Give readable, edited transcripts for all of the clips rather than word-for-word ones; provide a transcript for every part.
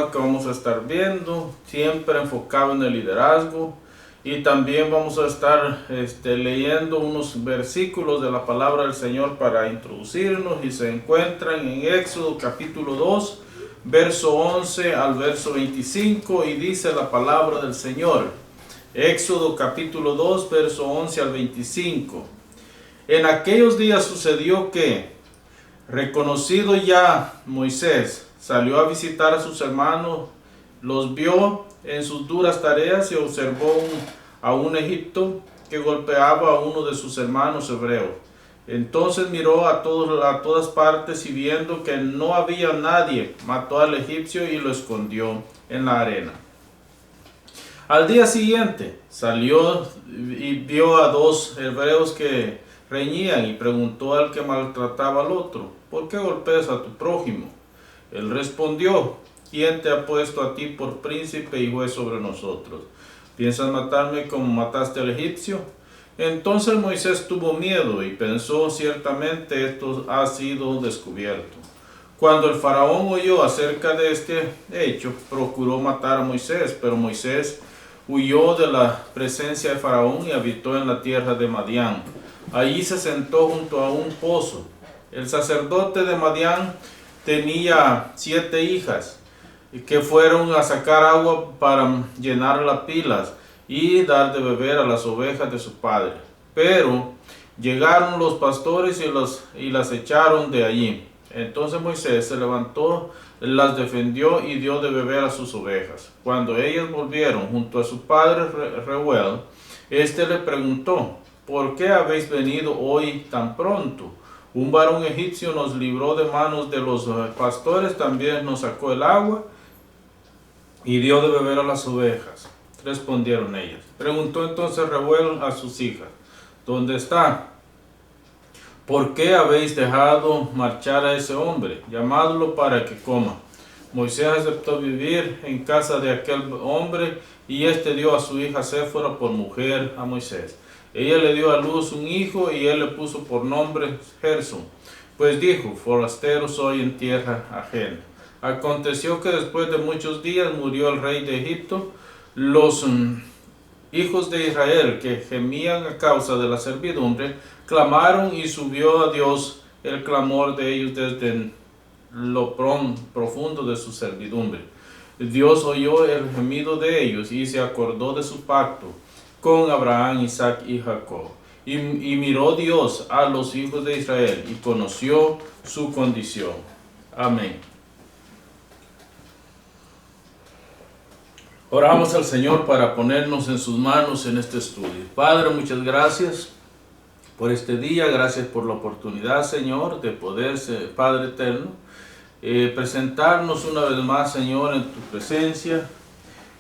tema que vamos a estar viendo, siempre enfocado en el liderazgo. Y también vamos a estar leyendo unos versículos de la palabra del Señor para introducirnos, y se encuentran en Éxodo capítulo 2, verso 11 al verso 25, y dice la palabra del Señor. Éxodo capítulo 2, verso 11 al 25. En aquellos días sucedió que, reconocido ya Moisés, salió a visitar a sus hermanos, los vio en sus duras tareas y observó a un egipto que golpeaba a uno de sus hermanos hebreos. Entonces miró a todas partes, y viendo que no había nadie, mató al egipcio y lo escondió en la arena. Al día siguiente salió y vio a dos hebreos que reñían, y preguntó al que maltrataba al otro: ¿por qué golpeas a tu prójimo? Él respondió: ¿quién te ha puesto a ti por príncipe y juez sobre nosotros? ¿Piensas matarme como mataste al egipcio? Entonces Moisés tuvo miedo y pensó: ciertamente esto ha sido descubierto. Cuando el faraón oyó acerca de este hecho, procuró matar a Moisés, pero Moisés huyó de la presencia de faraón y habitó en la tierra de Madián. Allí se sentó junto a un pozo. El sacerdote de Madián tenía 7 hijas que fueron a sacar agua para llenar las pilas y dar de beber a las ovejas de su padre. Pero llegaron los pastores y las echaron de allí. Entonces Moisés se levantó, las defendió y dio de beber a sus ovejas. Cuando ellas volvieron junto a su padre Reuel, éste le preguntó: ¿por qué habéis venido hoy tan pronto? Un varón egipcio nos libró de manos de los pastores, también nos sacó el agua y dio de beber a las ovejas. Respondieron ellas. Preguntó entonces Reuel a sus hijas: ¿dónde está? ¿Por qué habéis dejado marchar a ese hombre? Llamadlo para que coma. Moisés aceptó vivir en casa de aquel hombre, y éste dio a su hija Séfora por mujer a Moisés. Ella le dio a luz un hijo, y él le puso por nombre Gersón, pues dijo: forastero soy en tierra ajena. Aconteció que después de muchos días murió el rey de Egipto. Los hijos de Israel, que gemían a causa de la servidumbre, clamaron, y subió a Dios el clamor de ellos desde lo profundo de su servidumbre. Dios oyó el gemido de ellos y se acordó de su pacto con Abraham, Isaac y Jacob. Y miró Dios a los hijos de Israel y conoció su condición. Amén. Oramos al Señor para ponernos en sus manos en este estudio. Padre, muchas gracias por este día. Gracias por la oportunidad, Señor, de poder ser, Padre eterno, presentarnos una vez más, Señor, en tu presencia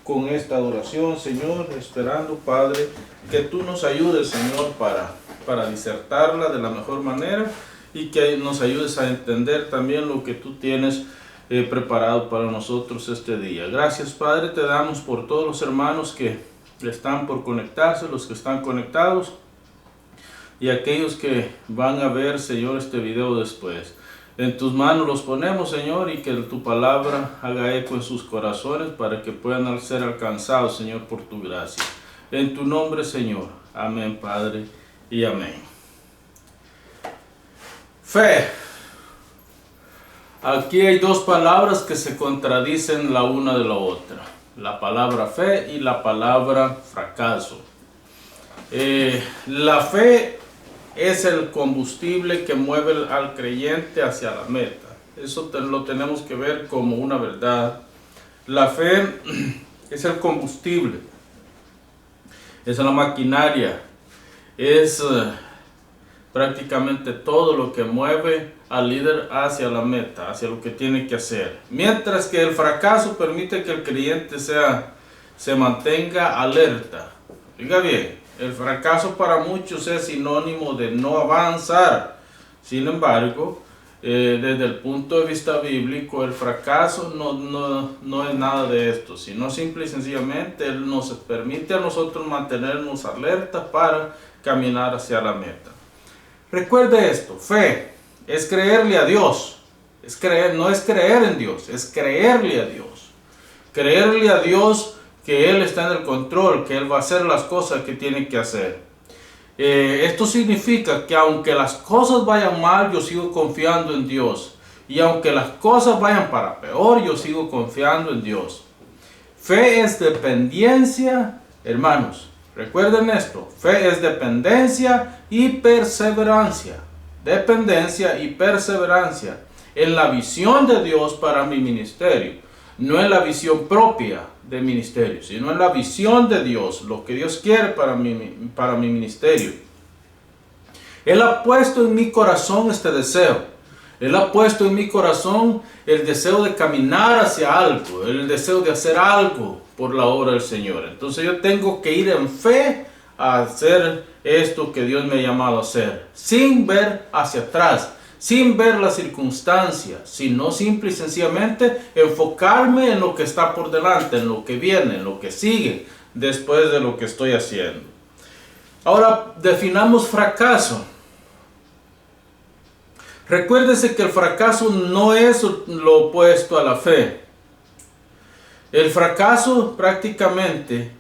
con esta adoración, Señor, esperando, Padre, que tú nos ayudes, Señor, para disertarla de la mejor manera, y que nos ayudes a entender también lo que tú tienes preparado para nosotros este día. Gracias, Padre, te damos por todos los hermanos que están por conectarse, los que están conectados, y aquellos que van a ver, Señor, este video después. En tus manos los ponemos, Señor, y que tu palabra haga eco en sus corazones para que puedan ser alcanzados, Señor, por tu gracia. En tu nombre, Señor. Amén, Padre, y amén. Fe. Aquí hay dos palabras que se contradicen la una de la otra: la palabra fe y la palabra fracaso. La fe es el combustible que mueve al creyente hacia la meta. Eso lo tenemos que ver como una verdad. La fe es el combustible, es la maquinaria, es prácticamente todo lo que mueve al líder hacia la meta, hacia lo que tiene que hacer. Mientras que el fracaso permite que el creyente se mantenga alerta. Oiga bien, el fracaso para muchos es sinónimo de no avanzar. Sin embargo, desde el punto de vista bíblico, el fracaso no es nada de esto, sino simple y sencillamente Él nos permite a nosotros mantenernos alerta para caminar hacia la meta. Recuerde esto: fe es creerle a Dios, no es creer en Dios, es creerle a Dios. Creerle a Dios que Él está en el control, que Él va a hacer las cosas que tiene que hacer. Esto significa que aunque las cosas vayan mal, yo sigo confiando en Dios. Y aunque las cosas vayan para peor, yo sigo confiando en Dios. Fe es dependencia, hermanos. Recuerden esto, fe es dependencia y perseverancia. Dependencia y perseverancia en la visión de Dios para mi ministerio. No en la visión propia de ministerio, sino en la visión de Dios, lo que Dios quiere para mi ministerio. Él ha puesto en mi corazón este deseo. Él ha puesto en mi corazón el deseo de caminar hacia algo, el deseo de hacer algo por la obra del Señor. Entonces yo tengo que ir en fe a hacer esto que Dios me ha llamado a hacer, sin ver hacia atrás, sin ver las circunstancias, sino simple y sencillamente enfocarme en lo que está por delante, en lo que viene, en lo que sigue después de lo que estoy haciendo. Ahora definamos fracaso. Recuérdese que el fracaso no es lo opuesto a la fe. El fracaso prácticamente,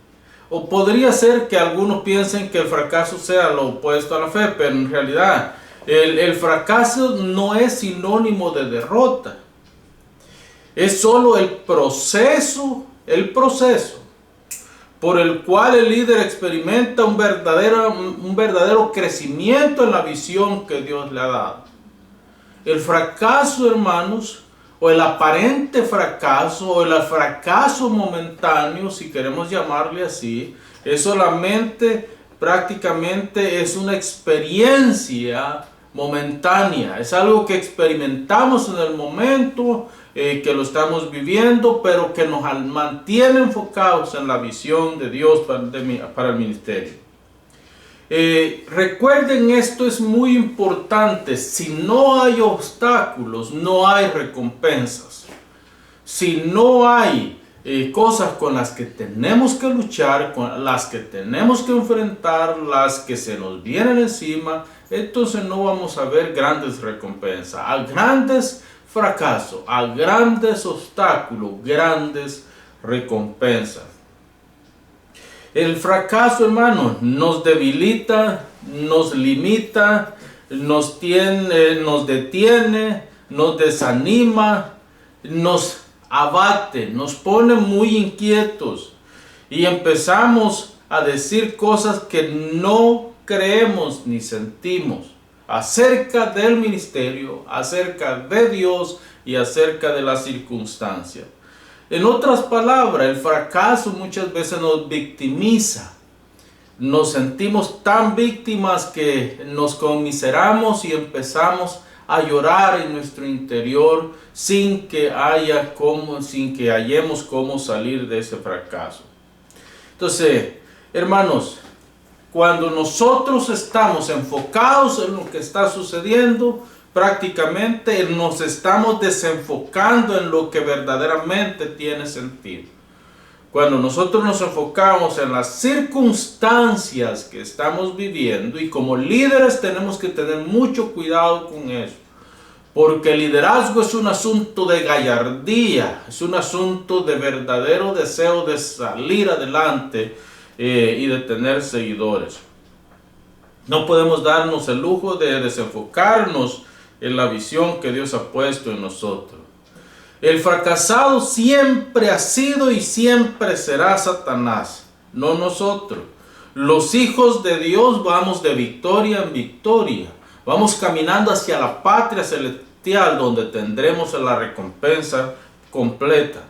o podría ser que algunos piensen que el fracaso sea lo opuesto a la fe, pero en realidad el fracaso no es sinónimo de derrota. Es solo el proceso por el cual el líder experimenta un verdadero crecimiento en la visión que Dios le ha dado. El fracaso, hermanos, o el aparente fracaso, o el fracaso momentáneo, si queremos llamarle así, es solamente, prácticamente es una experiencia momentánea. Es algo que experimentamos en el momento que lo estamos viviendo, pero que nos mantiene enfocados en la visión de Dios para el ministerio. Recuerden, esto es muy importante. Si no hay obstáculos, no hay recompensas. Si no hay cosas con las que tenemos que luchar, con las que tenemos que enfrentar, las que se nos vienen encima, entonces no vamos a ver grandes recompensas. A grandes fracasos, a grandes obstáculos, grandes recompensas. El fracaso, hermano, nos debilita, nos limita, nos detiene, nos desanima, nos abate, nos pone muy inquietos y empezamos a decir cosas que no creemos ni sentimos acerca del ministerio, acerca de Dios y acerca de las circunstancias. En otras palabras, el fracaso muchas veces nos victimiza. Nos sentimos tan víctimas que nos conmiseramos y empezamos a llorar en nuestro interior sin que hallemos cómo salir de ese fracaso. Entonces, hermanos, cuando nosotros estamos enfocados en lo que está sucediendo, prácticamente nos estamos desenfocando en lo que verdaderamente tiene sentido. Cuando nosotros nos enfocamos en las circunstancias que estamos viviendo, y como líderes tenemos que tener mucho cuidado con eso, porque el liderazgo es un asunto de gallardía, es un asunto de verdadero deseo de salir adelante y de tener seguidores. No podemos darnos el lujo de desenfocarnos en la visión que Dios ha puesto en nosotros. El fracasado siempre ha sido y siempre será Satanás, no nosotros. Los hijos de Dios vamos de victoria en victoria. Vamos caminando hacia la patria celestial donde tendremos la recompensa completa.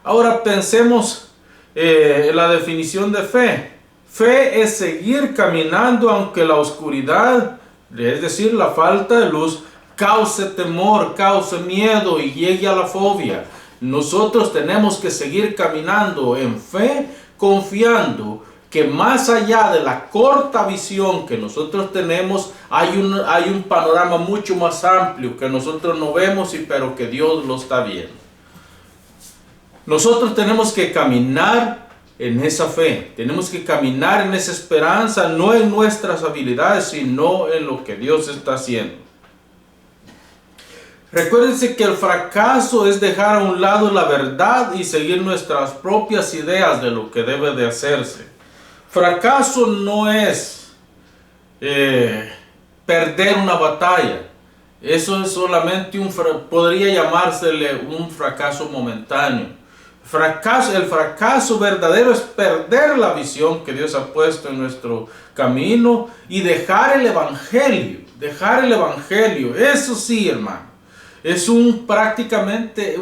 Ahora pensemos en la definición de fe. Fe es seguir caminando aunque la oscuridad, es decir, la falta de luz, cause temor, cause miedo y llegue a la fobia. Nosotros tenemos que seguir caminando en fe, confiando que más allá de la corta visión que nosotros tenemos, hay un panorama mucho más amplio que nosotros no vemos, pero que Dios lo está viendo. Nosotros tenemos que caminar en esa fe, tenemos que caminar en esa esperanza, no en nuestras habilidades, sino en lo que Dios está haciendo. Recuérdense que el fracaso es dejar a un lado la verdad y seguir nuestras propias ideas de lo que debe de hacerse. Fracaso no es perder una batalla. Eso es solamente podría llamársele un fracaso momentáneo. El fracaso verdadero es perder la visión que Dios ha puesto en nuestro camino y dejar el evangelio. Dejar el evangelio. Eso sí, hermano. Es prácticamente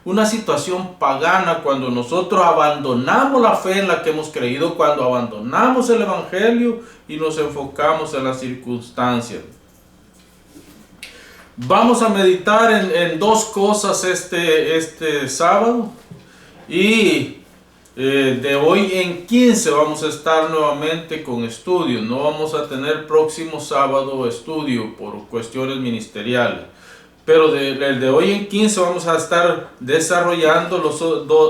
una situación pagana cuando nosotros abandonamos la fe en la que hemos creído, cuando abandonamos el evangelio y nos enfocamos en las circunstancias. Vamos a meditar en dos cosas este sábado, y de hoy en 15 vamos a estar nuevamente con estudios. No vamos a tener próximo sábado estudio por cuestiones ministeriales, pero de hoy en 15 vamos a estar desarrollando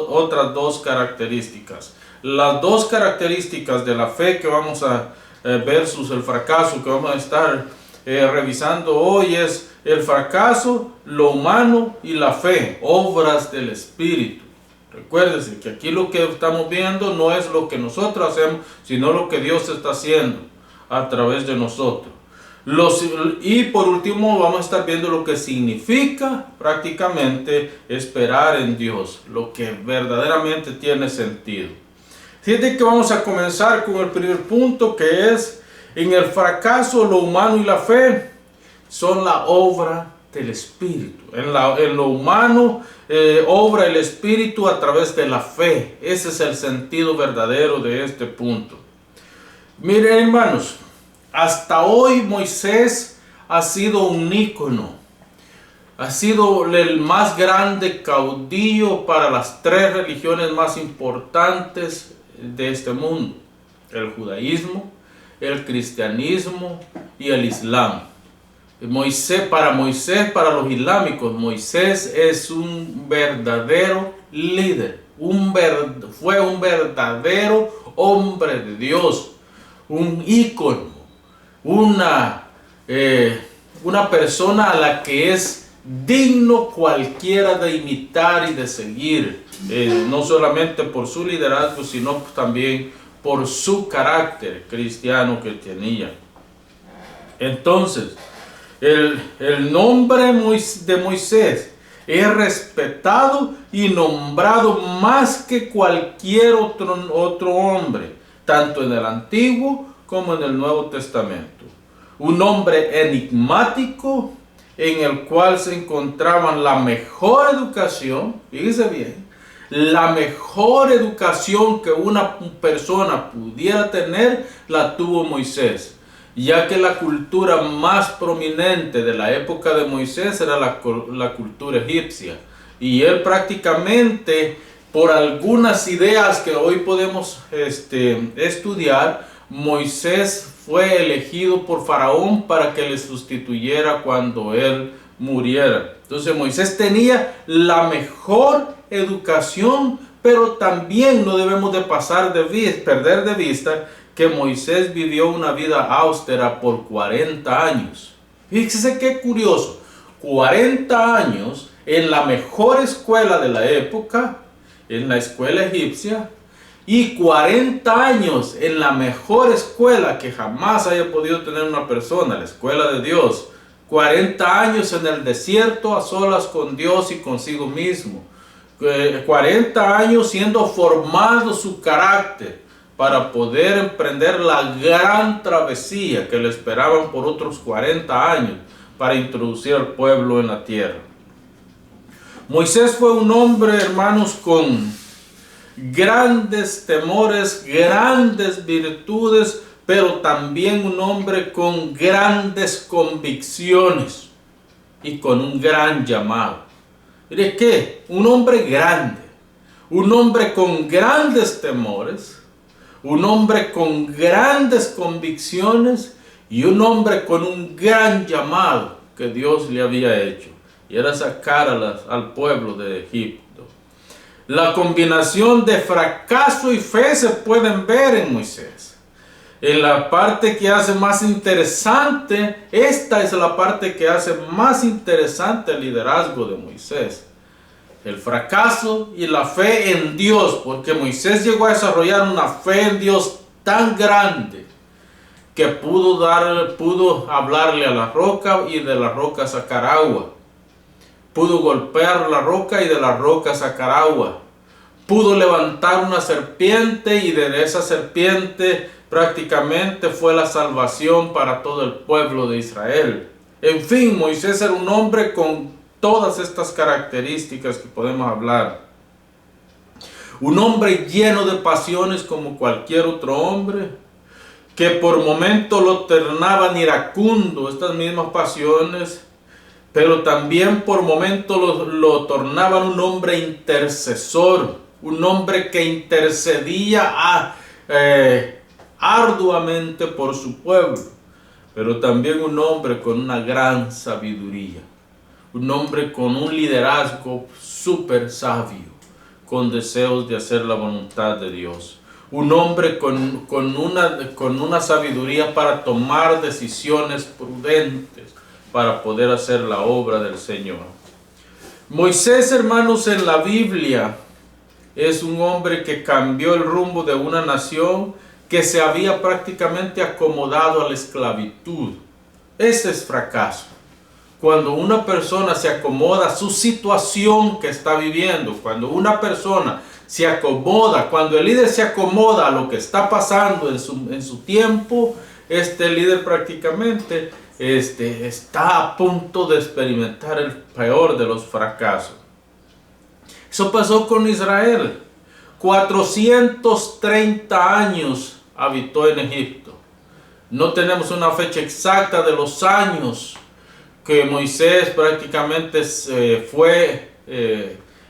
otras dos características. Las dos características de la fe que vamos a versus el fracaso que vamos a estar revisando hoy es el fracaso, lo humano y la fe, obras del Espíritu. Recuérdense que aquí lo que estamos viendo no es lo que nosotros hacemos, sino lo que Dios está haciendo a través de nosotros. Y por último vamos a estar viendo lo que significa prácticamente esperar en Dios, lo que verdaderamente tiene sentido. Fíjate que vamos a comenzar con el primer punto, que es: en el fracaso, lo humano y la fe son la obra del Espíritu. En lo humano obra el Espíritu a través de la fe. Ese es el sentido verdadero de este punto. Miren, hermanos, hasta hoy Moisés ha sido un ícono. Ha sido el más grande caudillo para las tres religiones más importantes de este mundo: el judaísmo, el cristianismo y el islam. Para los islámicos, Moisés es un verdadero líder, fue un verdadero hombre de Dios, un ícono, una persona a la que es digno cualquiera de imitar y de seguir, no solamente por su liderazgo, sino también por su carácter cristiano que tenía. Entonces, el nombre de Moisés es respetado y nombrado más que cualquier otro hombre, tanto en el Antiguo como en el Nuevo Testamento. Un hombre enigmático en el cual se encontraban la mejor educación, fíjese bien, la mejor educación que una persona pudiera tener la tuvo Moisés, ya que la cultura más prominente de la época de Moisés era la cultura egipcia, y él prácticamente, por algunas ideas que hoy podemos estudiar, Moisés fue elegido por Faraón para que le sustituyera cuando él muriera. Entonces Moisés tenía la mejor educación, pero también no debemos de perder de vista que Moisés vivió una vida austera por 40 años. Fíjese qué curioso, 40 años en la mejor escuela de la época, en la escuela egipcia, y 40 años en la mejor escuela que jamás haya podido tener una persona, la escuela de Dios. 40 años en el desierto a solas con Dios y consigo mismo. 40 años siendo formado su carácter para poder emprender la gran travesía que le esperaban por otros 40 años para introducir al pueblo en la tierra. Moisés fue un hombre, hermanos, con grandes temores, grandes virtudes, pero también un hombre con grandes convicciones y con un gran llamado. ¿De qué? Un hombre grande, un hombre con grandes temores, un hombre con grandes convicciones y un hombre con un gran llamado que Dios le había hecho, y era sacar al pueblo de Egipto. La combinación de fracaso y fe se pueden ver en Moisés. En la parte que hace más interesante, esta es la parte que hace más interesante el liderazgo de Moisés. El fracaso y la fe en Dios, porque Moisés llegó a desarrollar una fe en Dios tan grande que pudo hablarle a la roca y de la roca sacar agua. Pudo golpear la roca y de la roca sacar agua. Pudo levantar una serpiente y de esa serpiente prácticamente fue la salvación para todo el pueblo de Israel. En fin, Moisés era un hombre con todas estas características que podemos hablar. Un hombre lleno de pasiones como cualquier otro hombre, que por momentos lo tornaban iracundo, estas mismas pasiones, pero también por momentos lo tornaban un hombre intercesor, un hombre que intercedía arduamente por su pueblo, pero también un hombre con una gran sabiduría, un hombre con un liderazgo súper sabio, con deseos de hacer la voluntad de Dios. Un hombre con una sabiduría para tomar decisiones prudentes, para poder hacer la obra del Señor. Moisés, hermanos, en la Biblia es un hombre que cambió el rumbo de una nación que se había prácticamente acomodado a la esclavitud. Ese es fracaso. Cuando una persona se acomoda a su situación que está viviendo, cuando una persona se acomoda, cuando el líder se acomoda a lo que está pasando en su tiempo, este líder prácticamente está a punto de experimentar el peor de los fracasos. Eso pasó con Israel. 430 años habitó en Egipto. No tenemos una fecha exacta de los años que Moisés prácticamente fue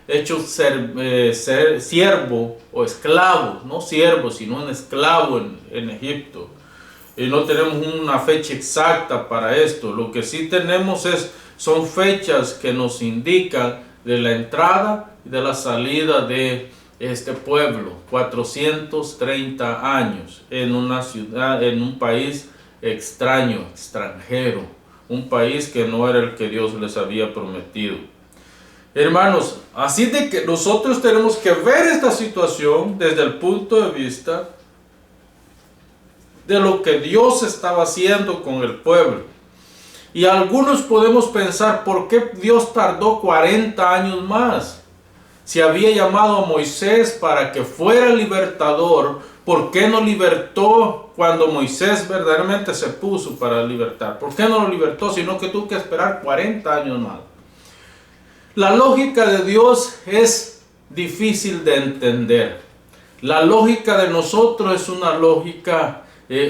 hecho ser siervo o esclavo, no siervo, sino un esclavo en Egipto. Y no tenemos una fecha exacta para esto. Lo que sí tenemos son fechas que nos indican de la entrada y de la salida de este pueblo. 430 años en una ciudad, en un país extraño, extranjero. Un país que no era el que Dios les había prometido. Hermanos, así de que nosotros tenemos que ver esta situación desde el punto de vista de lo que Dios estaba haciendo con el pueblo. Y algunos podemos pensar, ¿por qué Dios tardó 40 años más? Si había llamado a Moisés para que fuera libertador, ¿por qué no libertó cuando Moisés verdaderamente se puso para libertar? ¿Por qué no lo libertó, sino que tuvo que esperar 40 años más? La lógica de Dios es difícil de entender. La lógica de nosotros es una lógica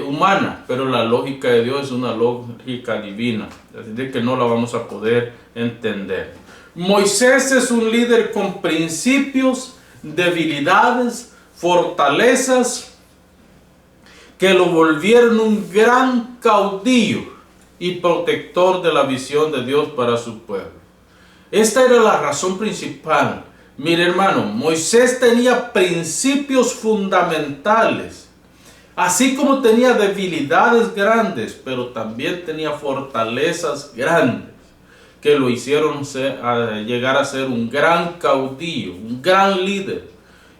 humana, pero la lógica de Dios es una lógica divina, así que no la vamos a poder entender. Moisés es un líder con principios, debilidades, fortalezas que lo volvieron un gran caudillo y protector de la visión de Dios para su pueblo. Esta era la razón principal. Mire, hermano, Moisés tenía principios fundamentales. Así como tenía debilidades grandes, pero también tenía fortalezas grandes que lo hicieron llegar a ser un gran caudillo, un gran líder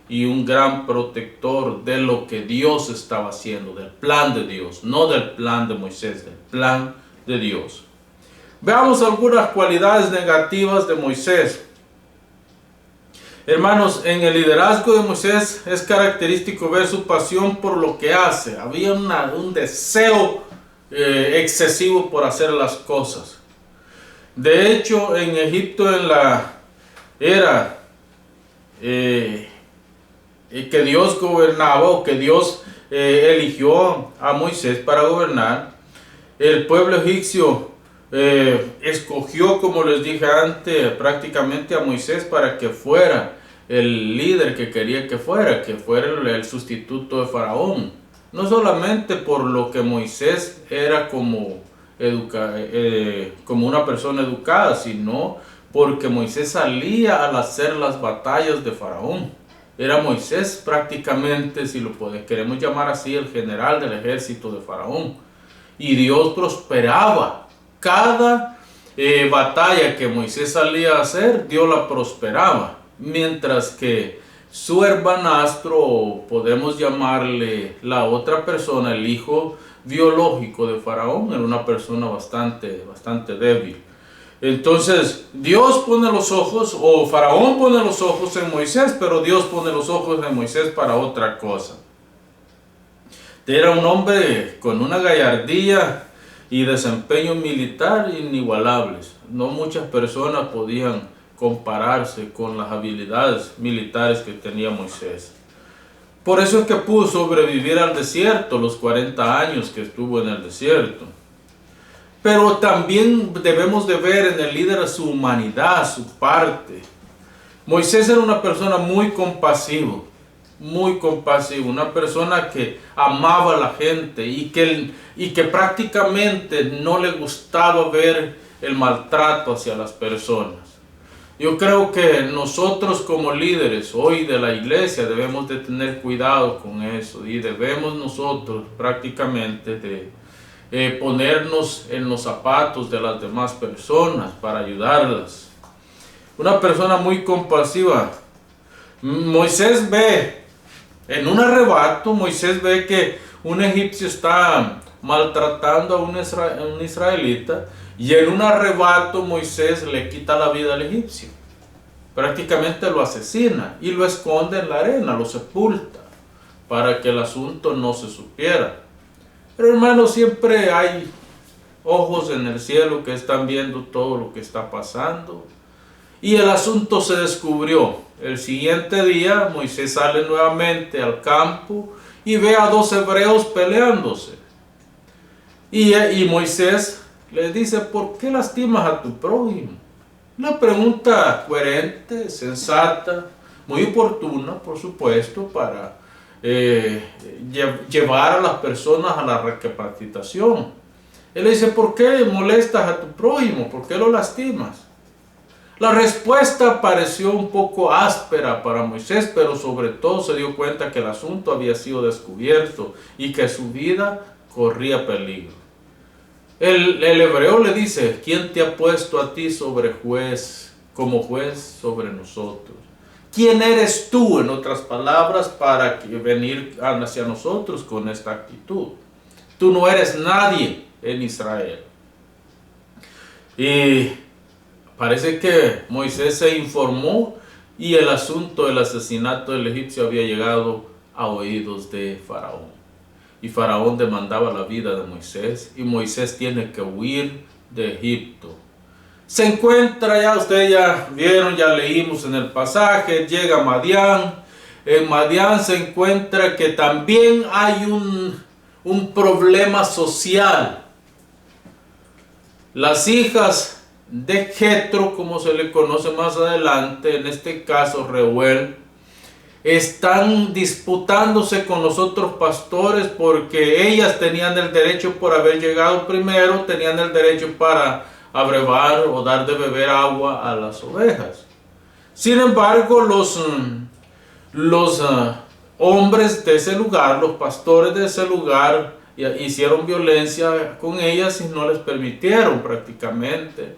y un gran protector de lo que Dios estaba haciendo, del plan de Dios, no del plan de Moisés, del plan de Dios. Veamos algunas cualidades negativas de Moisés. Hermanos, en el liderazgo de Moisés es característico ver su pasión por lo que hace. Había un deseo excesivo por hacer las cosas. De hecho, en Egipto, en la era que Dios gobernaba, o que Dios eligió a Moisés para gobernar, el pueblo egipcio escogió, como les dije antes, prácticamente a Moisés para que fuera el líder que quería que fuera el sustituto de Faraón. No solamente por lo que Moisés era como una persona educada, sino porque Moisés salía al hacer las batallas de Faraón. Era Moisés prácticamente, si queremos llamar así, el general del ejército de Faraón. Y Dios prosperaba. Cada batalla que Moisés salía a hacer, Dios la prosperaba. Mientras que su hermanastro, o podemos llamarle la otra persona, el hijo biológico de Faraón, era una persona bastante débil. Entonces Dios pone los ojos, o Faraón pone los ojos en Moisés, pero Dios pone los ojos en Moisés para otra cosa. Era un hombre con una gallardía y desempeño militar inigualables. No muchas personas podían compararse con las habilidades militares que tenía Moisés. Por eso es que pudo sobrevivir al desierto, los 40 años que estuvo en el desierto. Pero también debemos de ver en el líder su humanidad, su parte. Moisés era una persona muy compasiva, una persona que amaba a la gente y que prácticamente no le gustaba ver el maltrato hacia las personas. Yo creo que nosotros como líderes hoy de la iglesia debemos de tener cuidado con eso y debemos nosotros prácticamente de ponernos en los zapatos de las demás personas para ayudarlas. Una persona muy compasiva. Moisés ve, en un arrebato, Moisés ve que un egipcio está maltratando a un israelita, y en un arrebato Moisés le quita la vida al egipcio. Prácticamente lo asesina y lo esconde en la arena, lo sepulta, para que el asunto no se supiera. Pero hermano, siempre hay ojos en el cielo que están viendo todo lo que está pasando. Y el asunto se descubrió. El siguiente día Moisés sale nuevamente al campo y ve a dos hebreos peleándose. Y Moisés le dice: ¿por qué lastimas a tu prójimo? Una pregunta coherente, sensata, muy oportuna, por supuesto, para llevar a las personas a la recapacitación. Él le dice: ¿por qué molestas a tu prójimo? ¿Por qué lo lastimas? La respuesta pareció un poco áspera para Moisés, pero sobre todo se dio cuenta que el asunto había sido descubierto y que su vida corría peligro. El hebreo le dice: ¿quién te ha puesto a ti como juez sobre nosotros? ¿Quién eres tú, en otras palabras, para venir hacia nosotros con esta actitud? Tú no eres nadie en Israel. Y parece que Moisés se informó y el asunto del asesinato del egipcio había llegado a oídos de Faraón. Y Faraón demandaba la vida de Moisés y Moisés tiene que huir de Egipto. Se encuentra ya, ustedes ya vieron, ya leímos en el pasaje, llega a Madián. En Madián se encuentra que también hay un problema social. Las hijas de Jetro, como se le conoce más adelante, en este caso Reuel, están disputándose con los otros pastores porque ellas tenían el derecho, por haber llegado primero, tenían el derecho para abrevar o dar de beber agua a las ovejas. Sin embargo, los hombres de ese lugar, los pastores de ese lugar, hicieron violencia con ellas y no les permitieron prácticamente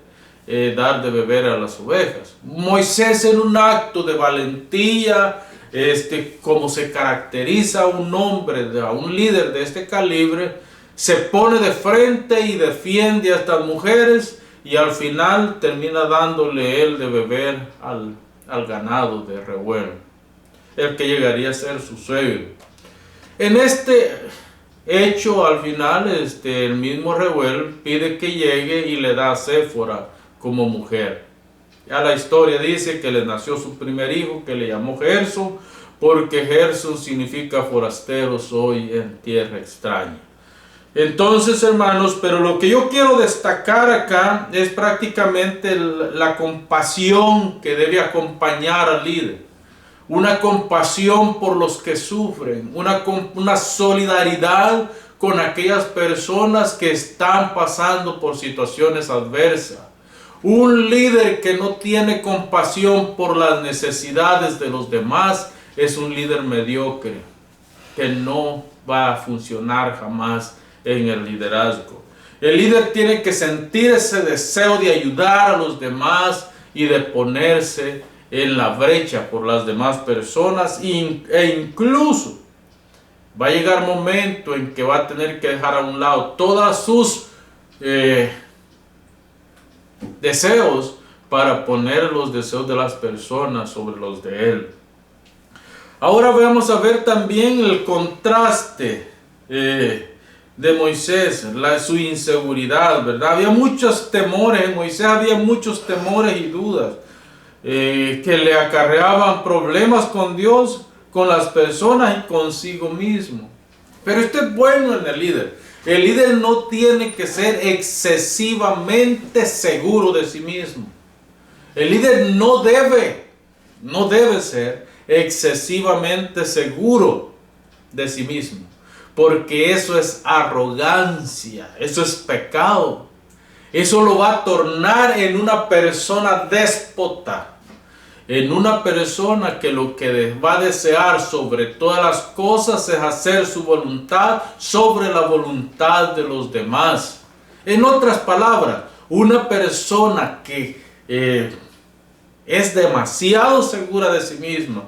dar de beber a las ovejas. Moisés, en un acto de valentía, como se caracteriza a un hombre, a un líder de este calibre, se pone de frente y defiende a estas mujeres y al final termina dándole él de beber al ganado de Reuel, el que llegaría a ser su suegro. En este hecho, al final, el mismo Reuel pide que llegue y le da a Séfora como mujer. Ya la historia dice que le nació su primer hijo, que le llamó Gerson, porque Gerson significa forastero soy en tierra extraña. Entonces, hermanos, pero lo que yo quiero destacar acá es prácticamente la compasión que debe acompañar al líder. Una compasión por los que sufren, una solidaridad con aquellas personas que están pasando por situaciones adversas. Un líder que no tiene compasión por las necesidades de los demás es un líder mediocre que no va a funcionar jamás en el liderazgo. El líder tiene que sentir ese deseo de ayudar a los demás y de ponerse en la brecha por las demás personas e incluso va a llegar momento en que va a tener que dejar a un lado todas sus deseos para poner los deseos de las personas sobre los de él. Ahora vamos a ver también el contraste de Moisés, su inseguridad, ¿verdad? Había muchos temores, en Moisés había muchos temores y dudas que le acarreaban problemas con Dios, con las personas y consigo mismo. Pero esto es bueno en el líder. El líder no tiene que ser excesivamente seguro de sí mismo. El líder no debe ser excesivamente seguro de sí mismo, porque eso es arrogancia, eso es pecado. Eso lo va a tornar en una persona déspota, en una persona que lo que va a desear sobre todas las cosas es hacer su voluntad sobre la voluntad de los demás. En otras palabras, una persona que es demasiado segura de sí misma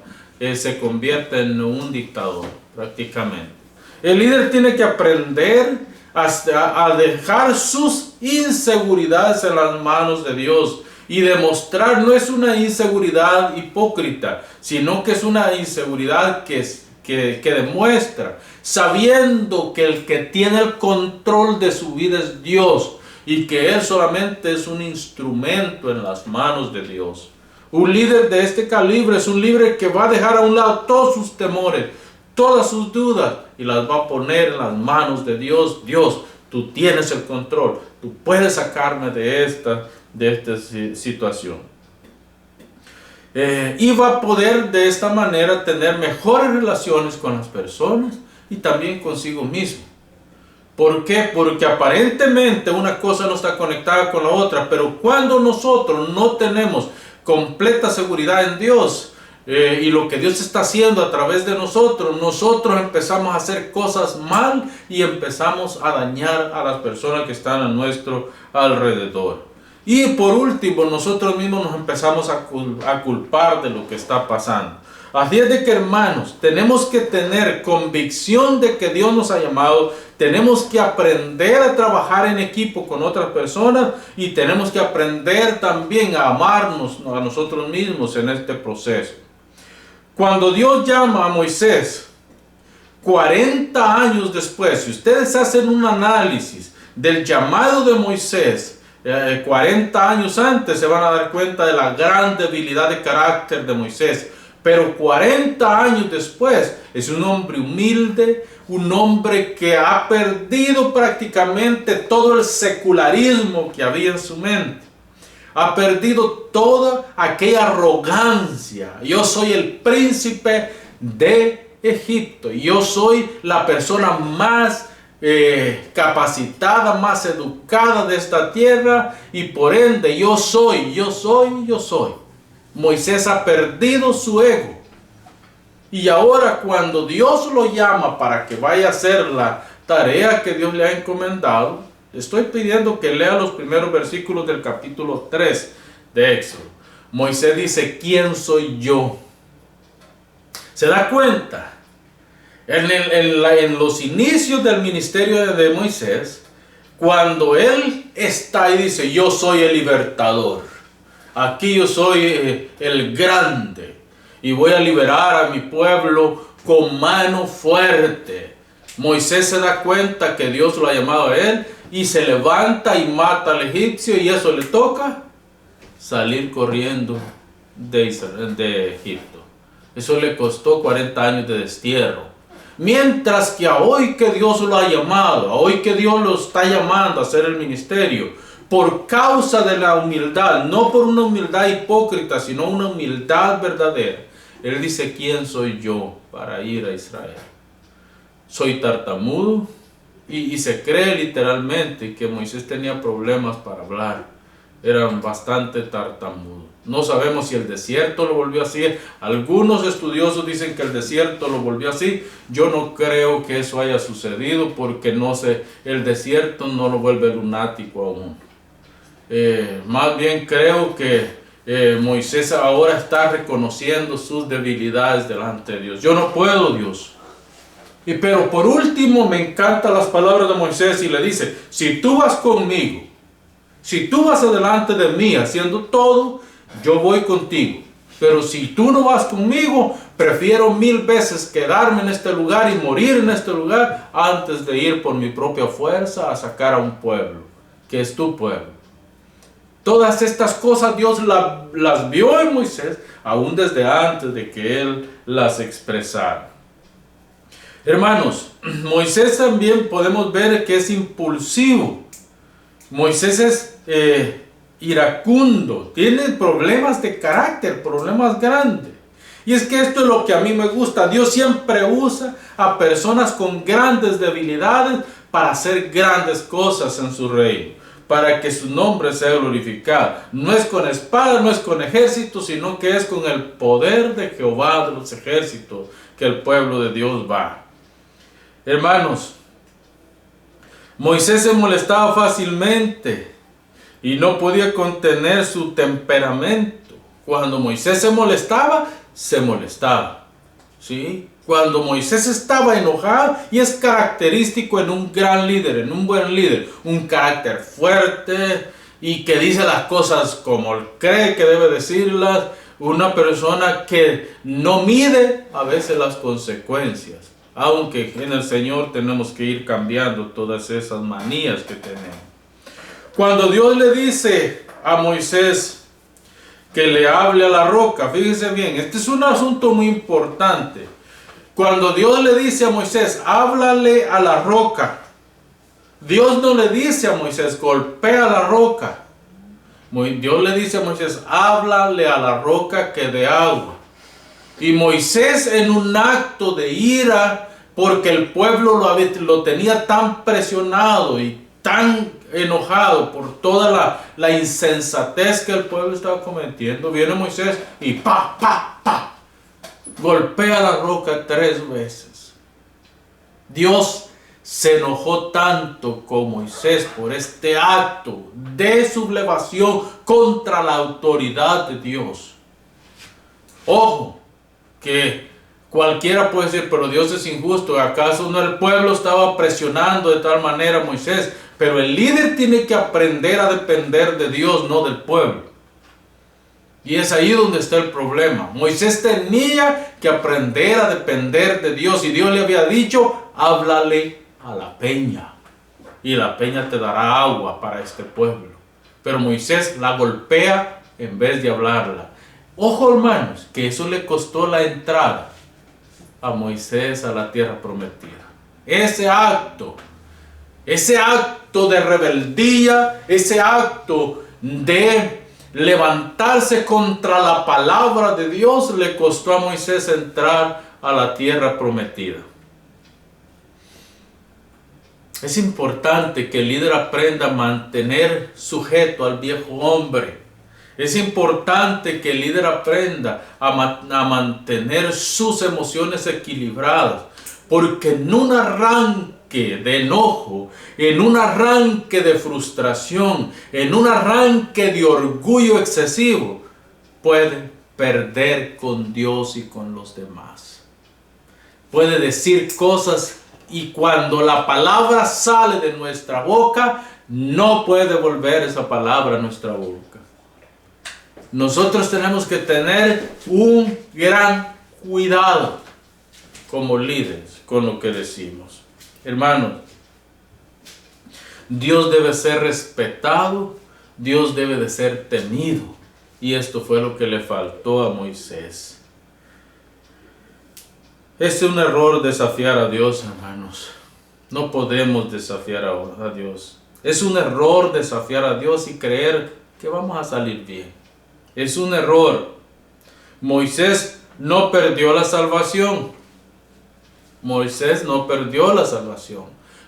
se convierte en un dictador prácticamente. El líder tiene que aprender a dejar sus inseguridades en las manos de Dios y demostrar, no es una inseguridad hipócrita, sino que es una inseguridad que demuestra, sabiendo que el que tiene el control de su vida es Dios y que él solamente es un instrumento en las manos de Dios. Un líder de este calibre es un líder que va a dejar a un lado todos sus temores, todas sus dudas y las va a poner en las manos de Dios. Dios, tú tienes el control, tú puedes sacarme de esta situación. Y va a poder de esta manera tener mejores relaciones con las personas y también consigo mismo. ¿Por qué? Porque aparentemente una cosa no está conectada con la otra, pero cuando nosotros no tenemos completa seguridad en Dios y lo que Dios está haciendo a través de nosotros empezamos a hacer cosas mal y empezamos a dañar a las personas que están a nuestro alrededor. Y por último, nosotros mismos nos empezamos a culpar de lo que está pasando. Así es de que, hermanos, tenemos que tener convicción de que Dios nos ha llamado, tenemos que aprender a trabajar en equipo con otras personas y tenemos que aprender también a amarnos a nosotros mismos en este proceso. Cuando Dios llama a Moisés, 40 años después, si ustedes hacen un análisis del llamado de Moisés, 40 años antes, se van a dar cuenta de la gran debilidad de carácter de Moisés. Pero 40 años después es un hombre humilde, un hombre que ha perdido prácticamente todo el secularismo que había en su mente. Ha perdido toda aquella arrogancia. Yo soy el príncipe de Egipto. Yo soy la persona más capacitada, más educada de esta tierra. Y por ende yo soy. Moisés ha perdido su ego. Y ahora cuando Dios lo llama para que vaya a hacer la tarea que Dios le ha encomendado, le estoy pidiendo que lea los primeros versículos del capítulo 3 de Éxodo. Moisés dice, ¿quién soy yo? ¿Se da cuenta? En los inicios del ministerio de Moisés, cuando él está y dice, yo soy el libertador. Aquí yo soy el grande y voy a liberar a mi pueblo con mano fuerte. Moisés se da cuenta que Dios lo ha llamado a él y se levanta y mata al egipcio y eso le toca salir corriendo de Egipto. Eso le costó 40 años de destierro. Mientras que a hoy que Dios lo ha llamado, a hoy que Dios lo está llamando a hacer el ministerio, por causa de la humildad, no por una humildad hipócrita, sino una humildad verdadera. Él dice, ¿quién soy yo para ir a Israel? Soy tartamudo y se cree literalmente que Moisés tenía problemas para hablar. Era bastante tartamudo. No sabemos si el desierto lo volvió así. Algunos estudiosos dicen que el desierto lo volvió así. Yo no creo que eso haya sucedido porque no sé, el desierto no lo vuelve lunático aún. Más bien creo que Moisés ahora está reconociendo sus debilidades delante de Dios. Yo no puedo, Dios. Pero por último me encantan las palabras de Moisés y le dice, si tú vas conmigo, si tú vas adelante de mí haciendo todo, yo voy contigo. Pero si tú no vas conmigo, prefiero 1000 veces quedarme en este lugar y morir en este lugar antes de ir por mi propia fuerza a sacar a un pueblo, que es tu pueblo. Todas estas cosas Dios las vio en Moisés, aún desde antes de que él las expresara. Hermanos, Moisés también podemos ver que es impulsivo. Moisés es iracundo, tiene problemas de carácter, problemas grandes. Y es que esto es lo que a mí me gusta. Dios siempre usa a personas con grandes debilidades para hacer grandes cosas en su reino, para que su nombre sea glorificado. No es con espada, no es con ejército, sino que es con el poder de Jehová de los ejércitos que el pueblo de Dios va. Hermanos, Moisés se molestaba fácilmente y no podía contener su temperamento. Cuando Moisés se molestaba, ¿sí? Cuando Moisés estaba enojado, y es característico en un gran líder, en un buen líder, un carácter fuerte y que dice las cosas como él cree que debe decirlas, una persona que no mide a veces las consecuencias. Aunque en el Señor tenemos que ir cambiando todas esas manías que tenemos. Cuando Dios le dice a Moisés que le hable a la roca, fíjense bien, este es un asunto muy importante. Cuando Dios le dice a Moisés, háblale a la roca, Dios no le dice a Moisés, golpea la roca. Dios le dice a Moisés, háblale a la roca que dé agua. Y Moisés, en un acto de ira, porque el pueblo lo tenía tan presionado y tan enojado por toda la insensatez que el pueblo estaba cometiendo, viene Moisés y golpea la roca 3 veces. Dios se enojó tanto con Moisés por este acto de sublevación contra la autoridad de Dios. Ojo, que cualquiera puede decir, pero Dios es injusto. ¿Acaso no el pueblo estaba presionando de tal manera a Moisés? Pero el líder tiene que aprender a depender de Dios, no del pueblo. Y es ahí donde está el problema. Moisés tenía que aprender a depender de Dios. Y Dios le había dicho, háblale a la peña, y la peña te dará agua para este pueblo. Pero Moisés la golpea en vez de hablarla. Ojo, hermanos, que eso le costó la entrada a Moisés a la tierra prometida. Ese acto de rebeldía, ese acto de levantarse contra la palabra de Dios le costó a Moisés entrar a la tierra prometida. Es importante que el líder aprenda a mantener sujeto al viejo hombre. Es importante que el líder aprenda a mantener sus emociones equilibradas, porque en un arranque de enojo, en un arranque de frustración, en un arranque de orgullo excesivo, puede perder con Dios y con los demás. Puede decir cosas y cuando la palabra sale de nuestra boca, no puede volver esa palabra a nuestra boca. Nosotros tenemos que tener un gran cuidado como líderes con lo que decimos. Hermanos, Dios debe ser respetado, Dios debe de ser temido. Y esto fue lo que le faltó a Moisés. Es un error desafiar a Dios, hermanos. No podemos desafiar a Dios. Es un error desafiar a Dios y creer que vamos a salir bien. Es un error. Moisés no perdió la salvación. Moisés no perdió la salvación,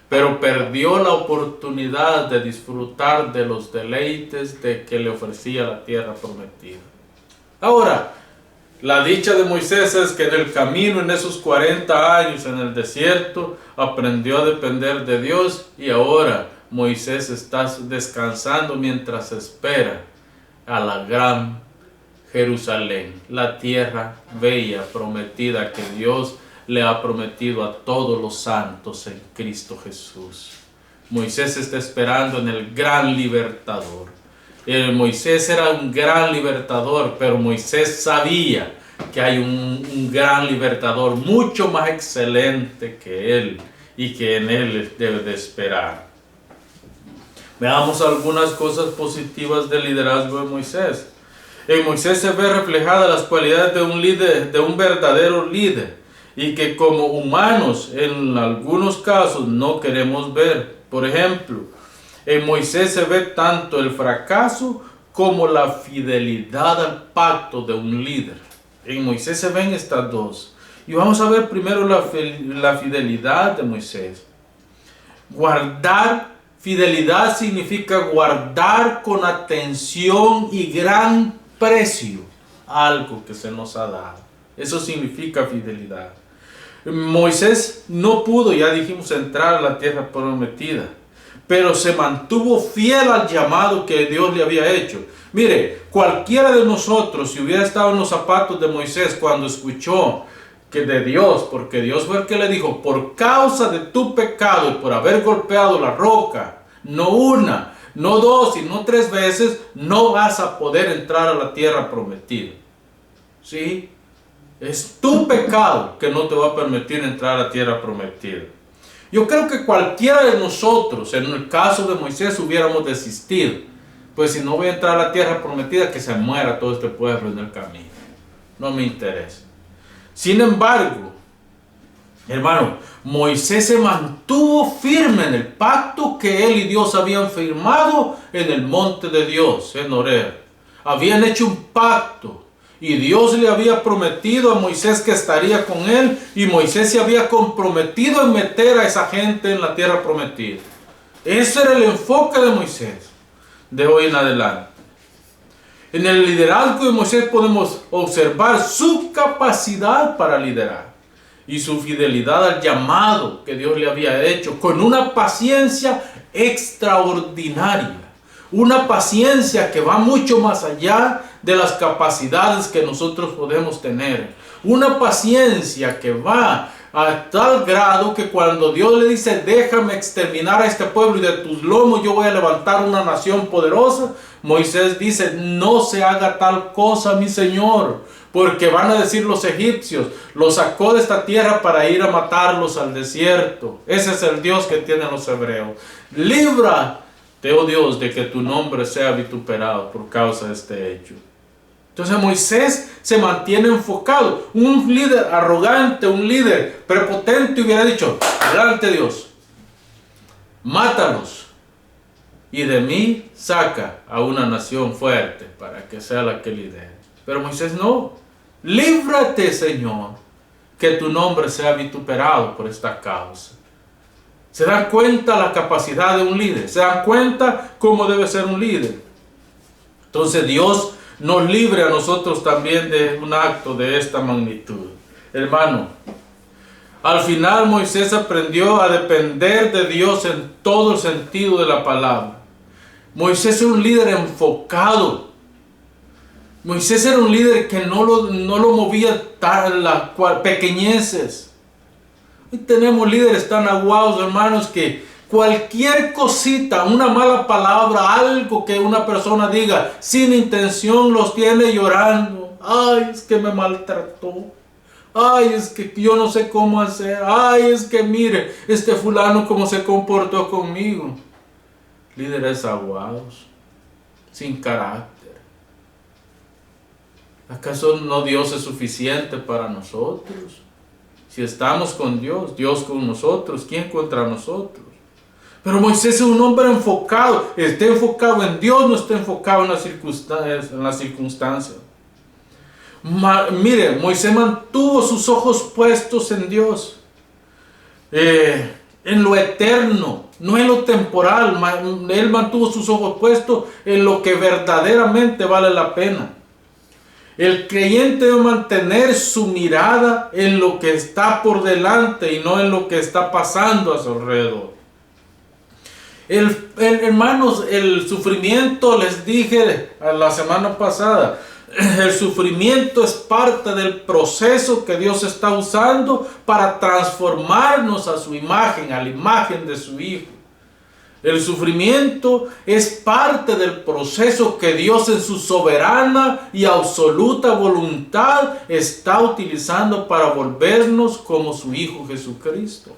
pero perdió la oportunidad de disfrutar de los deleites de que le ofrecía la tierra prometida. Ahora, la dicha de Moisés es que en el camino, en esos 40 años en el desierto, aprendió a depender de Dios, y ahora Moisés está descansando mientras espera a la gran Jerusalén, la tierra bella prometida que Dios le ha prometido a todos los santos en Cristo Jesús. Moisés está esperando en el gran libertador. Moisés era un gran libertador, pero Moisés sabía que hay un gran libertador mucho más excelente que él, y que en él debe de esperar. Veamos algunas cosas positivas del liderazgo de Moisés. En Moisés se ve reflejadas las cualidades de un líder, de un verdadero líder, y que como humanos en algunos casos no queremos ver. Por ejemplo, en Moisés se ve tanto el fracaso como la fidelidad al pacto de un líder. En Moisés se ven estas dos. Y vamos a ver primero la fidelidad de Moisés. Guardar fidelidad significa guardar con atención y gran precio algo que se nos ha dado. Eso significa fidelidad. Moisés no pudo, ya dijimos, entrar a la tierra prometida, pero se mantuvo fiel al llamado que Dios le había hecho. Mire, cualquiera de nosotros, si hubiera estado en los zapatos de Moisés cuando escuchó que de Dios, porque Dios fue el que le dijo: por causa de tu pecado y por haber golpeado la roca, no una, no dos, sino 3 veces, no vas a poder entrar a la tierra prometida. ¿Sí? Es tu pecado que no te va a permitir entrar a la tierra prometida. Yo creo que cualquiera de nosotros, en el caso de Moisés, hubiéramos desistido. Pues si no voy a entrar a la tierra prometida, que se muera todo este pueblo en el camino. No me interesa. Sin embargo, hermano, Moisés se mantuvo firme en el pacto que él y Dios habían firmado en el monte de Dios, en Horeb. Habían hecho un pacto. Y Dios le había prometido a Moisés que estaría con él, y Moisés se había comprometido en meter a esa gente en la tierra prometida. Ese era el enfoque de Moisés de hoy en adelante. En el liderazgo de Moisés podemos observar su capacidad para liderar y su fidelidad al llamado que Dios le había hecho, con una paciencia extraordinaria. Una paciencia que va mucho más allá de las capacidades que nosotros podemos tener. Una paciencia que va a tal grado que cuando Dios le dice: déjame exterminar a este pueblo y de tus lomos yo voy a levantar una nación poderosa, Moisés dice: no se haga tal cosa, mi Señor, porque van a decir los egipcios: los sacó de esta tierra para ir a matarlos al desierto. Ese es el Dios que tienen los hebreos. Líbrate, oh Dios, de que tu nombre sea vituperado por causa de este hecho. Entonces Moisés se mantiene enfocado. Un líder arrogante, un líder prepotente hubiera dicho: adelante Dios, mátalos, y de mí saca a una nación fuerte para que sea la que lidere. Pero Moisés no. Líbrate, Señor, que tu nombre sea vituperado por esta causa. ¿Se dan cuenta la capacidad de un líder? ¿Se dan cuenta cómo debe ser un líder? Entonces Dios nos libre a nosotros también de un acto de esta magnitud. Hermano, al final Moisés aprendió a depender de Dios en todo el sentido de la palabra. Moisés es un líder enfocado. Moisés era un líder que no lo movía las pequeñeces. Hoy tenemos líderes tan aguados, hermanos, que cualquier cosita, una mala palabra, algo que una persona diga sin intención, los tiene llorando. Ay, es que me maltrató. Ay, es que yo no sé cómo hacer. Ay, es que mire, este fulano cómo se comportó conmigo. Líderes aguados, sin carácter. ¿Acaso no Dios es suficiente para nosotros? Si estamos con Dios, Dios con nosotros, ¿quién contra nosotros? Pero Moisés es un hombre enfocado. Está enfocado en Dios, no está enfocado en las circunstancias. Mire, Moisés mantuvo sus ojos puestos en Dios, en lo eterno, no en lo temporal. Él mantuvo sus ojos puestos en lo que verdaderamente vale la pena. El creyente debe mantener su mirada en lo que está por delante y no en lo que está pasando a su alrededor. Hermanos, el sufrimiento, les dije la semana pasada, el sufrimiento es parte del proceso que Dios está usando para transformarnos a su imagen, a la imagen de su Hijo. El sufrimiento es parte del proceso que Dios en su soberana y absoluta voluntad está utilizando para volvernos como su Hijo Jesucristo.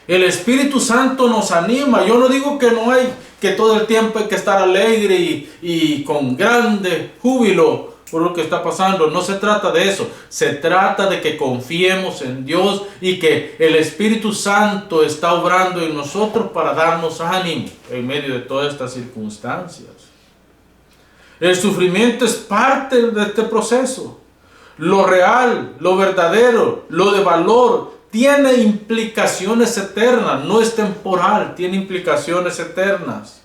El Espíritu Santo nos anima. Yo no digo que no hay, que todo el tiempo hay que estar alegre y con grande júbilo por lo que está pasando. No se trata de eso. Se trata de que confiemos en Dios y que el Espíritu Santo está obrando en nosotros para darnos ánimo en medio de todas estas circunstancias. El sufrimiento es parte de este proceso. Lo real, lo verdadero, lo de valor, tiene implicaciones eternas. No es temporal, tiene implicaciones eternas.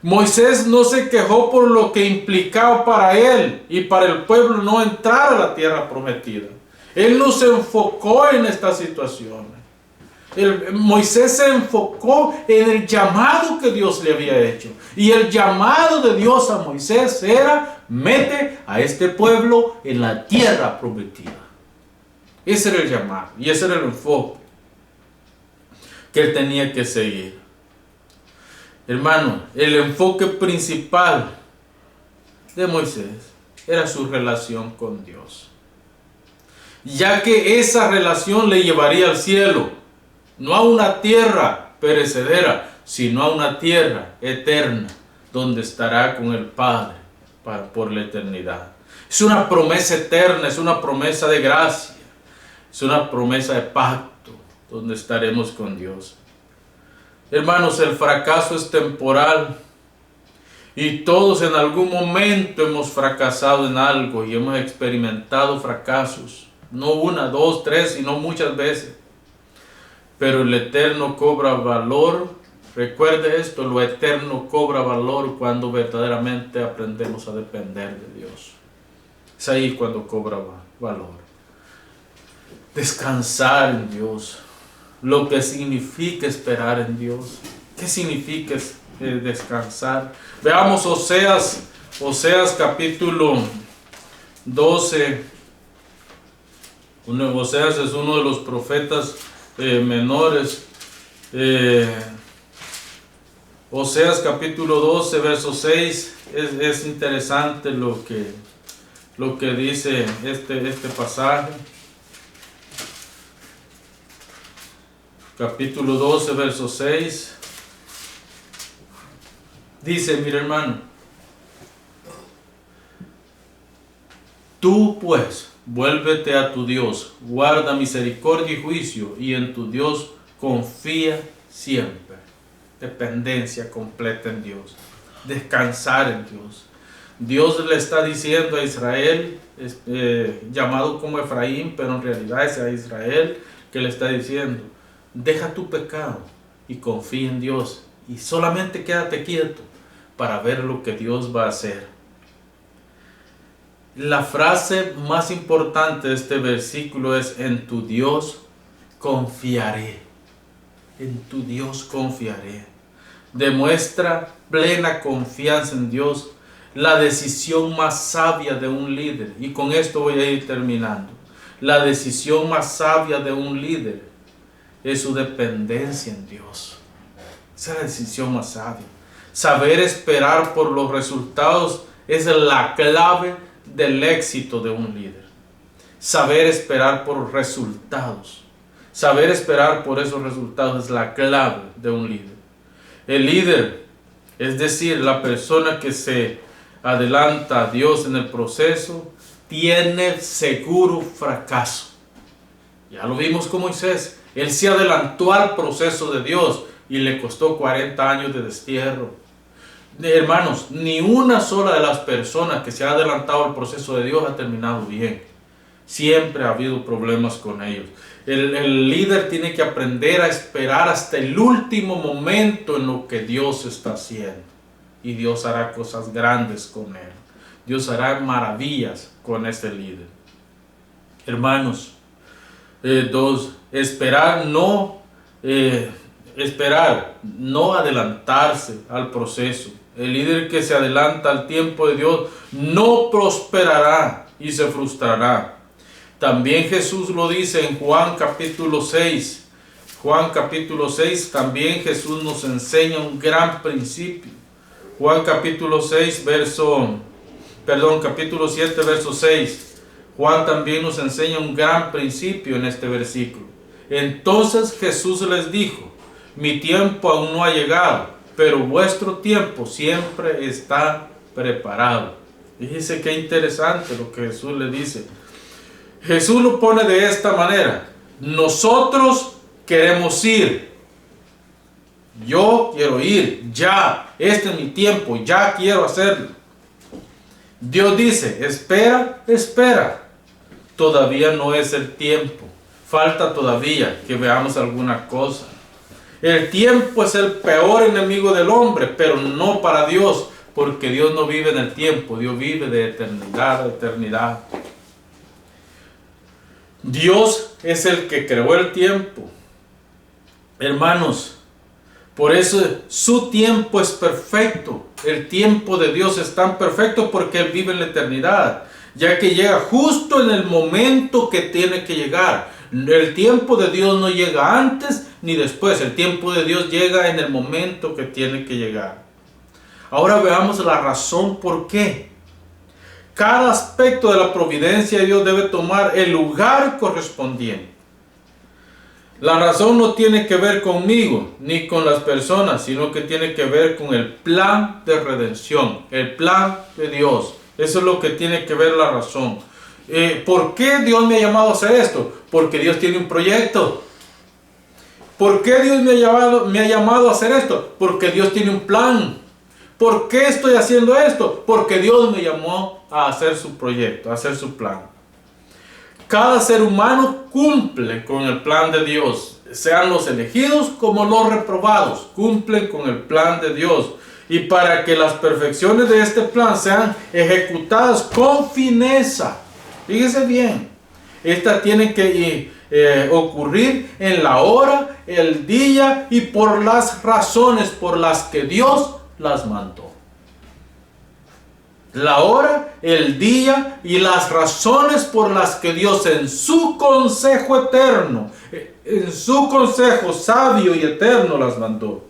Moisés no se quejó por lo que implicaba para él y para el pueblo no entrar a la tierra prometida. Él no se enfocó en estas situaciones. Moisés se enfocó en el llamado que Dios le había hecho. Y el llamado de Dios a Moisés era: mete a este pueblo en la tierra prometida. Ese era el llamado y ese era el enfoque que él tenía que seguir. Hermano, el enfoque principal de Moisés era su relación con Dios, ya que esa relación le llevaría al cielo, no a una tierra perecedera, sino a una tierra eterna, donde estará con el Padre por la eternidad. Es una promesa eterna, es una promesa de gracia, es una promesa de pacto, donde estaremos con Dios. Hermanos, el fracaso es temporal y todos en algún momento hemos fracasado en algo y hemos experimentado fracasos, no una, dos, tres, sino muchas veces. Pero el eterno cobra valor. Recuerde esto: lo eterno cobra valor cuando verdaderamente aprendemos a depender de Dios. Es ahí cuando cobra valor. Descansar en Dios. Lo que significa esperar en Dios. ¿Qué significa descansar? Veamos Oseas capítulo 12. Oseas es uno de los profetas menores. Oseas capítulo 12, verso 6. Es interesante lo que dice este pasaje. Capítulo 12, verso 6. Dice: mira, hermano, tú pues vuélvete a tu Dios, guarda misericordia y juicio, y en tu Dios confía siempre. Dependencia completa en Dios, descansar en Dios. Dios le está diciendo a Israel, llamado como Efraín, pero en realidad es a Israel que le está diciendo: deja tu pecado y confía en Dios, y solamente quédate quieto para ver lo que Dios va a hacer. La frase más importante de este versículo es: en tu Dios confiaré. En tu Dios confiaré. Demuestra plena confianza en Dios, la decisión más sabia de un líder. Y con esto voy a ir terminando. La decisión más sabia de un líder es su dependencia en Dios. Esa es la decisión más sabia. Saber esperar por los resultados es la clave del éxito de un líder. Saber esperar por resultados. Saber esperar por esos resultados es la clave de un líder. El líder, es decir, la persona que se adelanta a Dios en el proceso, tiene seguro fracaso. Ya lo vimos con Moisés. Él se adelantó al proceso de Dios y le costó 40 años de destierro. Hermanos, ni una sola de las personas que se ha adelantado al proceso de Dios ha terminado bien. Siempre ha habido problemas con ellos. El líder tiene que aprender a esperar hasta el último momento en lo que Dios está haciendo. Y Dios hará cosas grandes con él. Dios hará maravillas con este líder. Hermanos, esperar, no adelantarse al proceso. El líder que se adelanta al tiempo de Dios no prosperará y se frustrará. También Jesús lo dice en Juan capítulo 6. Juan capítulo 6, también Jesús nos enseña un gran principio. Juan capítulo 7, verso 6. Juan también nos enseña un gran principio en este versículo. Entonces Jesús les dijo: mi tiempo aún no ha llegado, pero vuestro tiempo siempre está preparado. Fíjese qué interesante lo que Jesús le dice. Jesús lo pone de esta manera: nosotros queremos ir. Yo quiero ir, ya, este es mi tiempo, ya quiero hacerlo. Dios dice: espera, todavía no es el tiempo, falta todavía que veamos alguna cosa. El tiempo es el peor enemigo del hombre, pero no para Dios, porque Dios no vive en el tiempo, Dios vive de eternidad a eternidad. Dios es el que creó el tiempo. Hermanos, por eso su tiempo es perfecto. El tiempo de Dios es tan perfecto porque Él vive en la eternidad, ya que llega justo en el momento que tiene que llegar. El tiempo de Dios no llega antes ni después. El tiempo de Dios llega en el momento que tiene que llegar. Ahora veamos la razón por qué. Cada aspecto de la providencia de Dios debe tomar el lugar correspondiente. La razón no tiene que ver conmigo ni con las personas, sino que tiene que ver con el plan de redención, el plan de Dios. Eso es lo que tiene que ver la razón. ¿Por qué Dios me ha llamado a hacer esto? Porque Dios tiene un proyecto. ¿Por qué Dios me ha llamado a hacer esto? Porque Dios tiene un plan. ¿Por qué estoy haciendo esto? Porque Dios me llamó a hacer su proyecto, a hacer su plan. Cada ser humano cumple con el plan de Dios, sean los elegidos como los reprobados, cumplen con el plan de Dios. Y para que las perfecciones de este plan sean ejecutadas con fineza, fíjese bien, estas tienen que ocurrir en la hora, el día y por las razones por las que Dios las mandó. La hora, el día y las razones por las que Dios en su consejo eterno, en su consejo sabio y eterno las mandó.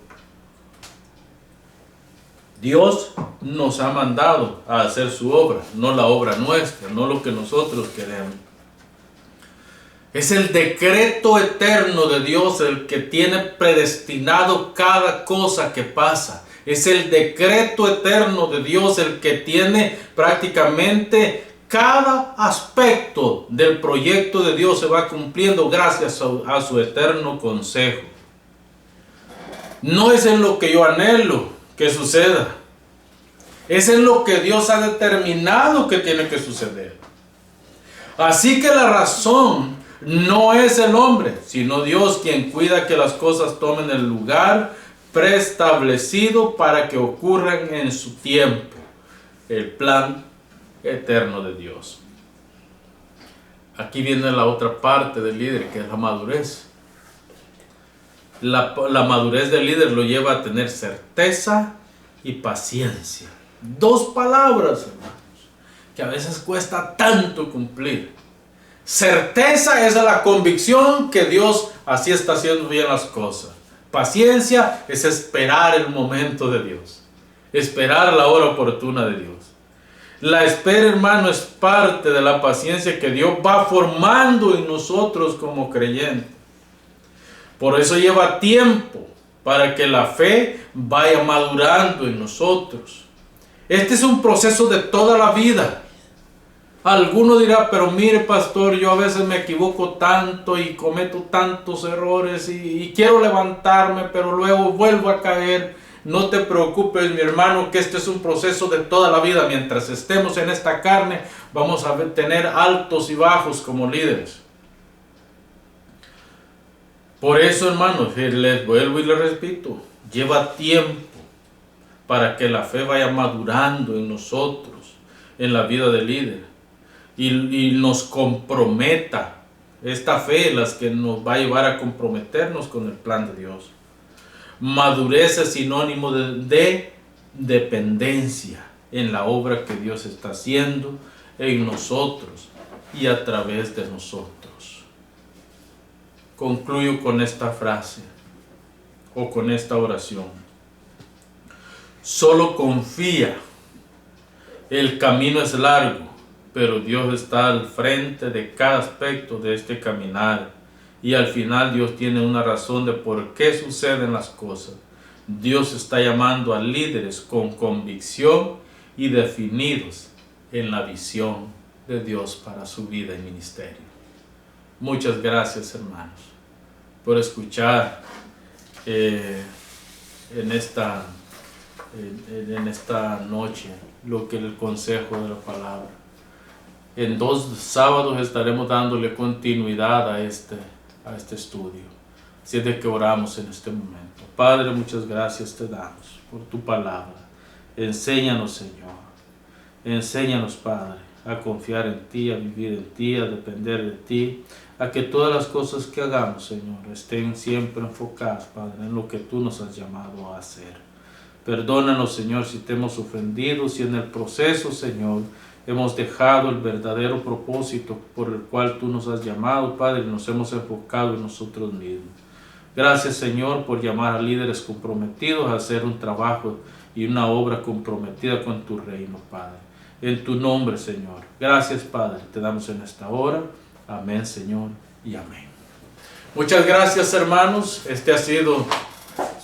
Dios nos ha mandado a hacer su obra, no la obra nuestra, no lo que nosotros queremos. Es el decreto eterno de Dios el que tiene predestinado cada cosa que pasa. Es el decreto eterno de Dios el que tiene prácticamente cada aspecto del proyecto de Dios se va cumpliendo gracias a su eterno consejo. No es en lo que yo anhelo que suceda. Es en lo que Dios ha determinado que tiene que suceder. Así que la razón no es el hombre, sino Dios quien cuida que las cosas tomen el lugar preestablecido para que ocurran en su tiempo. El plan eterno de Dios. Aquí viene la otra parte del líder, que es la madurez. La madurez del líder lo lleva a tener certeza y paciencia. Dos palabras, hermanos, que a veces cuesta tanto cumplir. Certeza es la convicción que Dios así está haciendo bien las cosas. Paciencia es esperar el momento de Dios, esperar la hora oportuna de Dios. La espera, hermano, es parte de la paciencia que Dios va formando en nosotros como creyentes. Por eso lleva tiempo para que la fe vaya madurando en nosotros. Este es un proceso de toda la vida. Alguno dirá: pero mire, pastor, yo a veces me equivoco tanto y cometo tantos errores y quiero levantarme, pero luego vuelvo a caer. No te preocupes, mi hermano, que este es un proceso de toda la vida. Mientras estemos en esta carne, vamos a tener altos y bajos como líderes. Por eso, hermanos, les vuelvo y les repito, lleva tiempo para que la fe vaya madurando en nosotros. en la vida del líder y nos comprometa. Esta fe es la que nos va a llevar a comprometernos con el plan de Dios. Madurez es sinónimo de dependencia en la obra que Dios está haciendo en nosotros y a través de nosotros. Concluyo con esta frase o con esta oración. Solo confía. El camino es largo, pero Dios está al frente de cada aspecto de este caminar. Y al final Dios tiene una razón de por qué suceden las cosas. Dios está llamando a líderes con convicción y definidos en la visión de Dios para su vida y ministerio. Muchas gracias, hermanos, por escuchar en esta noche lo que el consejo de la palabra. En 2 sábados estaremos dándole continuidad a este estudio. Así es de que oramos en este momento. Padre, muchas gracias te damos por tu palabra. Enséñanos, Señor. Enséñanos, Padre, a confiar en ti, a vivir en ti, a depender de ti, a que todas las cosas que hagamos, Señor, estén siempre enfocadas, Padre, en lo que tú nos has llamado a hacer. Perdónanos, Señor, si te hemos ofendido, si en el proceso, Señor, hemos dejado el verdadero propósito por el cual tú nos has llamado, Padre, y nos hemos enfocado en nosotros mismos. Gracias, Señor, por llamar a líderes comprometidos a hacer un trabajo y una obra comprometida con tu reino, Padre. En tu nombre, Señor. Gracias, Padre, te damos en esta hora. Amén, Señor, y amén. Muchas gracias, hermanos. Este ha sido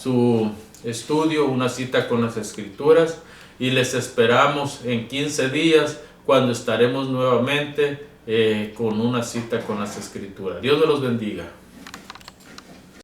su estudio, una cita con las Escrituras, y les esperamos en 15 días cuando estaremos nuevamente con una cita con las Escrituras. Dios me los bendiga.